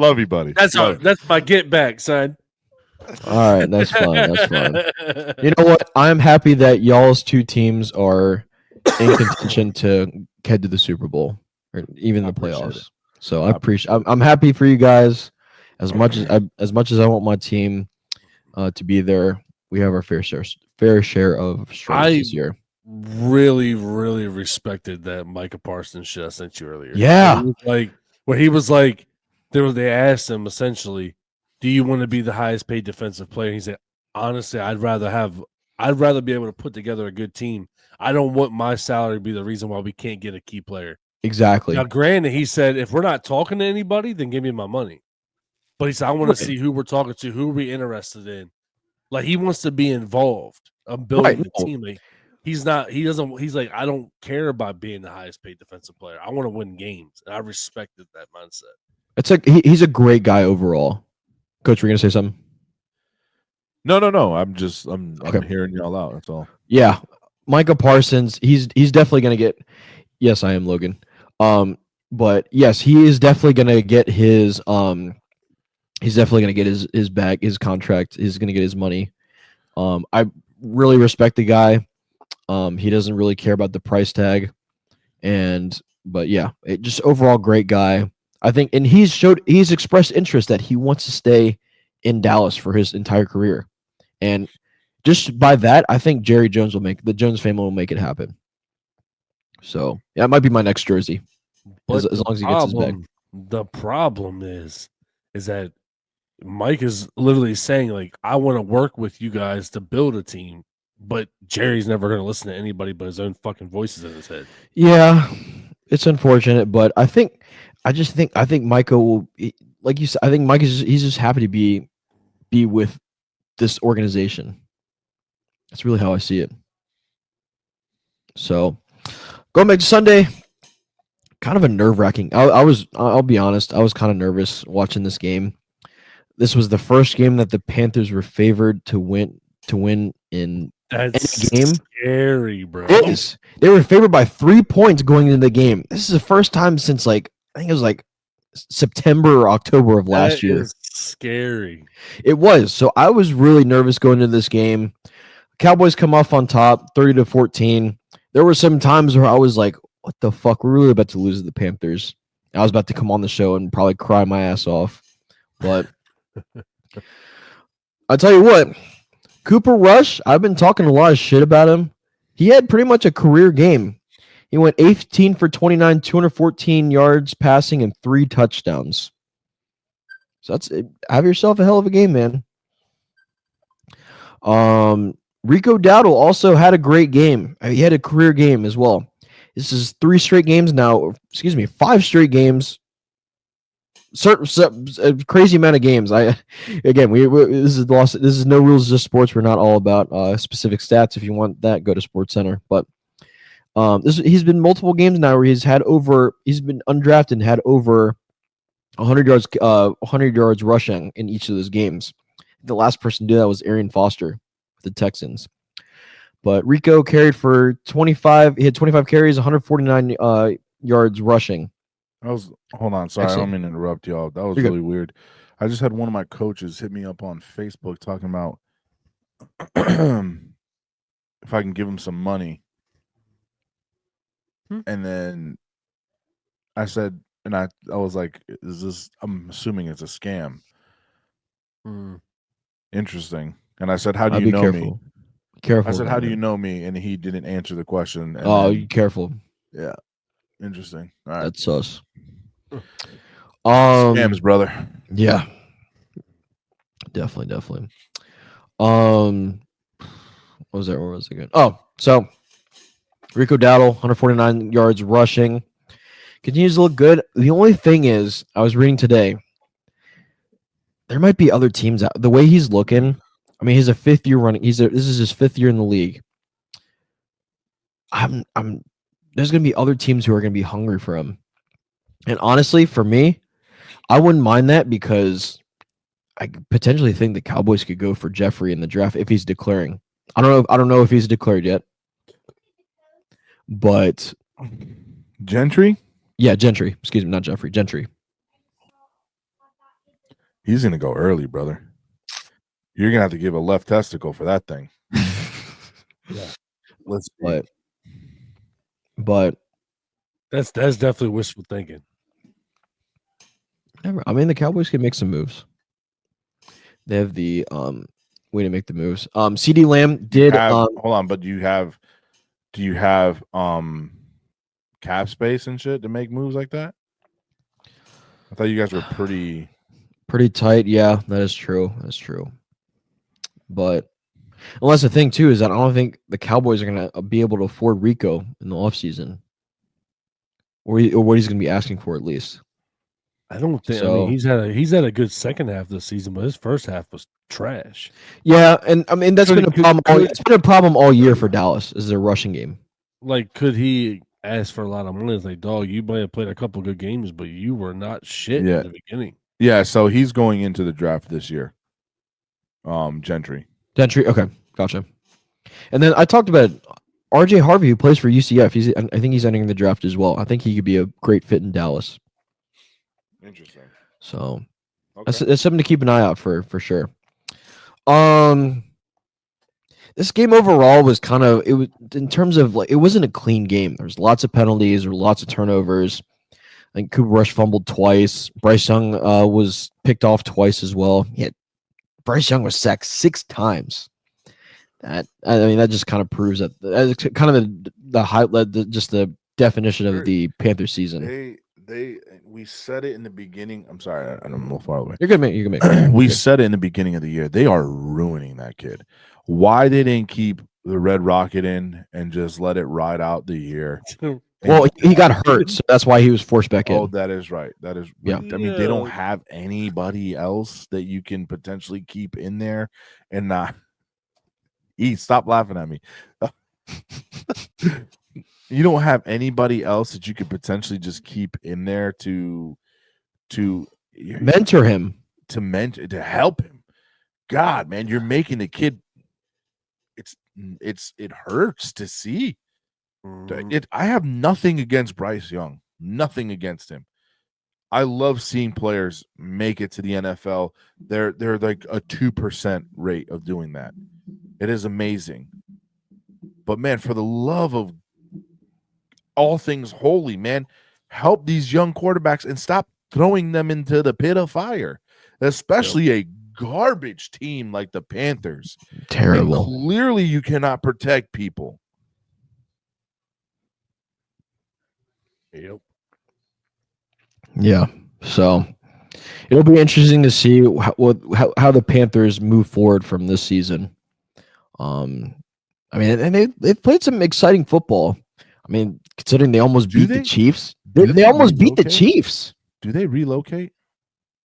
Love you, buddy. That's my get back, son. All right, that's fine. That's fine. You know what? I'm happy that y'all's two teams are in contention to head to the Super Bowl or even the playoffs. So I'm happy for you guys. As much as I want my team to be there, we have our fair share of struggles this year. Really, really respected that Micah Parsons shit I sent you earlier. Yeah, where he was like, they asked him essentially, "Do you want to be the highest paid defensive player?" He said, "Honestly, I'd rather be able to put together a good team. I don't want my salary to be the reason why we can't get a key player." Exactly. Now, granted, he said, "If we're not talking to anybody, then give me my money." But he said, "I want to see who we're talking to, who we're interested in." Like he wants to be involved. I'm building the team. Like, he's like, I don't care about being the highest paid defensive player. I want to win games. And I respected that mindset. It's like he's a great guy overall. Coach, we're gonna say something? No. I'm hearing y'all out. That's all. Yeah. Micah Parsons, he's definitely gonna get. Yes, I am Logan. But yes, he is definitely gonna get his he's definitely gonna get his bag, his contract. He's gonna get his money. I really respect the guy. He doesn't really care about the price tag, but yeah, just overall great guy. I think, and he's expressed interest that he wants to stay in Dallas for his entire career, and just by that, I think the Jones family will make it happen. So yeah, it might be my next jersey, as long as he gets his bag. The problem is that Mike is literally saying, like, I want to work with you guys to build a team, but Jerry's never going to listen to anybody but his own fucking voices in his head. Yeah, it's unfortunate, but I think Micah will, like you said, I think he's just happy to be with this organization. That's really how I see it. So, going back to Sunday, kind of a nerve-wracking. I'll be honest, I was kind of nervous watching this game. This was the first game that the Panthers were favored to win in any game. Scary, bro. It is. They were favored by 3 points going into the game. This is the first time since I think it was September or October of last year. Scary. It was. So I was really nervous going into this game. Cowboys come off on top, 30-14. There were some times where I was like, "What the fuck? We're really about to lose to the Panthers." I was about to come on the show and probably cry my ass off, but I'll tell you what, Cooper Rush, I've been talking a lot of shit about him. He had pretty much a career game. He went 18 for 29, 214 yards passing, and 3 touchdowns. So have yourself a hell of a game, man. Rico Dowdle also had a great game. He had a career game as well. This is 5 straight games. A crazy amount of games. This is no rules, just sports. We're not all about specific stats. If you want that, go to Sports Center. But he's been multiple games now where he's been undrafted and had over 100 yards rushing in each of those games. The last person to do that was Arian Foster with the Texans. But Rico carried for 25. He had 25 carries, 149 yards rushing. Hold on. Sorry, I don't mean to interrupt y'all. That was really weird. I just had one of my coaches hit me up on Facebook talking about if I can give him some money. And then I said, and I was like, I'm assuming it's a scam. Interesting. And I said, how do you know me? Careful. I said, how do you know me? And he didn't answer the question. You careful. Yeah. Interesting. All right. That's sus. Scams, brother. Yeah. Definitely. What was that? Where was it again? Oh, so Rico Dowdle, 149 yards rushing. Continues to look good. The only thing is, I was reading today, there might be other teams out. The way he's looking, I mean, he's a 5th year running. This is his 5th year in the league. There's going to be other teams who are going to be hungry for him. And honestly, for me, I wouldn't mind that because I potentially think the Cowboys could go for Jeffrey in the draft if he's declaring. I don't know if he's declared yet. But Gentry? Yeah, Gentry. Excuse me, not Jeffrey. Gentry. He's going to go early, brother. You're going to have to give a left testicle for that thing. Yeah. Let's see. But that's definitely wishful thinking. I mean, the Cowboys can make some moves. They have the way to make the moves. CD Lamb did hold on, but do you have cap space and shit to make moves like that? I thought you guys were pretty tight. Yeah, that is true. That's true. But unless the thing too is that I don't think the Cowboys are going to be able to afford Rico in the offseason. Or what he's going to be asking for at least. I don't think. So, I mean, he's had a good second half of the season, but his first half was trash. Yeah, and I mean that's been a problem. It's been a problem all year for Dallas is their rushing game. Like, could he ask for a lot of money? It's like, dog, you might have played a couple good games, but you were not shit in the beginning. Yeah, so he's going into the draft this year. Gentry. Okay, gotcha. And then I talked about RJ Harvey, who plays for UCF. I think he's entering the draft as well. I think he could be a great fit in Dallas. Interesting. So that's something to keep an eye out for sure. This game overall was it was in terms of it wasn't a clean game. There was lots of penalties, there were lots of turnovers. I think Cooper Rush fumbled twice. Bryce Young was picked off twice as well. Bryce Young was sacked 6 times. That just kind of proves that that's kind of the definition of the Panther season. We said it in the beginning. I'm sorry, I'm a little far away. You're good, man. You're good, man. We said it in the beginning of the year. They are ruining that kid. Why they didn't keep the Red Rocket in and just let it ride out the year? Well, he got hurt, so that's why he was forced back in. Oh, that is right. That is. Yeah. I mean, they don't have anybody else that you can potentially keep in there and not. Stop laughing at me. You don't have anybody else that you could potentially just keep in there to mentor him, to help him. God, man, you're making the kid. It hurts to see. I have nothing against Bryce Young. Nothing against him. I love seeing players make it to the NFL. They're like a 2% rate of doing that. It is amazing. But man, for the love of all things holy, man, help these young quarterbacks and stop throwing them into the pit of fire, especially a garbage team like the Panthers. Terrible. And clearly, you cannot protect people. Yep. Yeah. So it'll be interesting to see how the Panthers move forward from this season. I mean, and they've played some exciting football. I mean, considering they almost beat the Chiefs, they almost beat the Chiefs. Do they relocate?